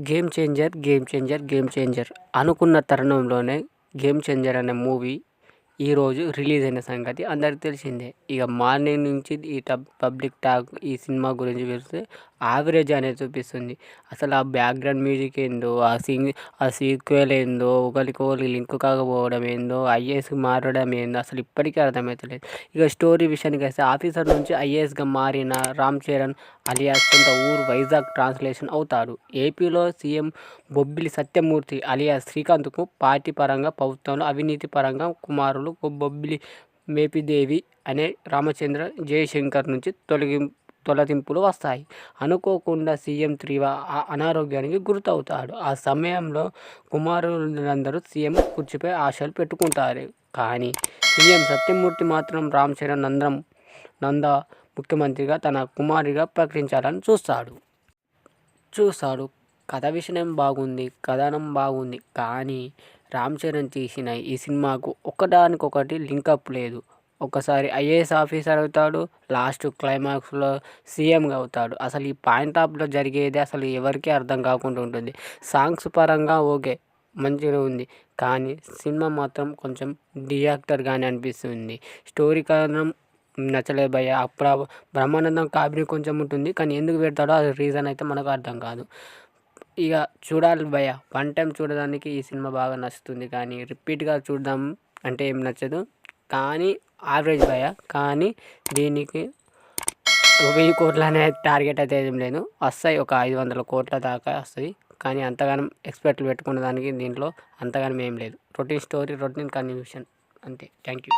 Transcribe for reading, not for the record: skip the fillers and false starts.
Game changer అనుకున్న తరుణంలోనే 'game changer' అనే movie ఈరోజు రిలీజ్ అయిన సంగతి అందరికి తెలిసిందే. ఇక మార్నింగ్ నుంచి ఈ పబ్లిక్ టాక్ ఈ సినిమా గురించి చూస్తే యావరేజ్ అనేది చూపిస్తుంది. అసలు ఆ బ్యాక్గ్రౌండ్ మ్యూజిక్ ఏందో, ఆ సీక్వెల్ ఏందో, ఒకరికొకరికి లింక్ కాకపోవడం ఏందో, ఐఏఎస్కి మారడం ఏందో అసలు ఇప్పటికీ అర్థమవుతలేదు. ఇక స్టోరీ విషయానికి వస్తే ఆఫీసర్ నుంచి ఐఏఎస్గా మారిన రామ్ చరణ్ అలియాస్ సొంత ఊరు వైజాగ్ ట్రాన్స్లేషన్ అవుతాడు. ఏపీలో సీఎం బొబ్బిలి సత్యమూర్తి అలియాస్ శ్రీకాంత్కు పార్టీ పరంగా, ప్రభుత్వంలో అవినీతి పరంగా కుమారులు బొబ్బిలి మేపిదేవి అనే రామచంద్ర జయశంకర్ నుంచి తొలగింపులు వస్తాయి. అనుకోకుండా సీఎం తీవ్ర అనారోగ్యానికి గురవుతాడు. ఆ సమయంలో కుమారులందరూ సీఎం కుర్చీపై ఆశలు పెట్టుకుంటారు. కానీ సీఎం సత్యమూర్తి మాత్రం రామ్ చరణ్ నంద ముఖ్యమంత్రిగా తన కుమారుడిగా ప్రకటించాలని చూస్తాడు. కథ విషయం బాగుంది, కథనం బాగుంది. కానీ రామ్ చరణ్ తీసిన ఈ సినిమాకు ఒకదానికొకటి లింకప్ లేదు. ఒకసారి ఐఏఎస్ ఆఫీసర్ అవుతాడు, లాస్ట్ క్లైమాక్స్లో సీఎంగా అవుతాడు. అసలు ఈ పాయింట్ ఆఫ్లో జరిగేది అసలు ఎవరికీ అర్థం కాకుండా ఉంటుంది. సాంగ్స్ పరంగా ఓకే, మంచిగా ఉంది. కానీ సినిమా మాత్రం కొంచెం డిజాస్టర్గానే అనిపిస్తుంది. స్టోరీ కథనం నచ్చలేదు భయ్య. అప్పుడు బ్రహ్మానందం కామెడీ కొంచెం ఉంటుంది, కానీ ఎందుకు పెడతాడో అది రీజన్ అయితే మనకు అర్థం కాదు. ఇక చూడాలి భయ్య. వన్ టైం చూడడానికి ఈ సినిమా బాగా నచ్చుతుంది, కానీ రిపీట్గా చూద్దాం అంటే ఏం నచ్చదు. కానీ యావరేజ్ భయ్య. కానీ దీనికి 1000 కోట్లు అనే టార్గెట్ అయితే ఏం లేదు. వస్తాయి, ఒక 500 కోట్ల దాకా వస్తుంది. కానీ అంతగానం ఎక్స్పెక్ట్లు పెట్టుకున్న దానికి దీంట్లో అంతగానం ఏం లేదు. రొటీన్ స్టోరీ, రొటీన్ కన్క్లూషన్ అంతే. Thank you.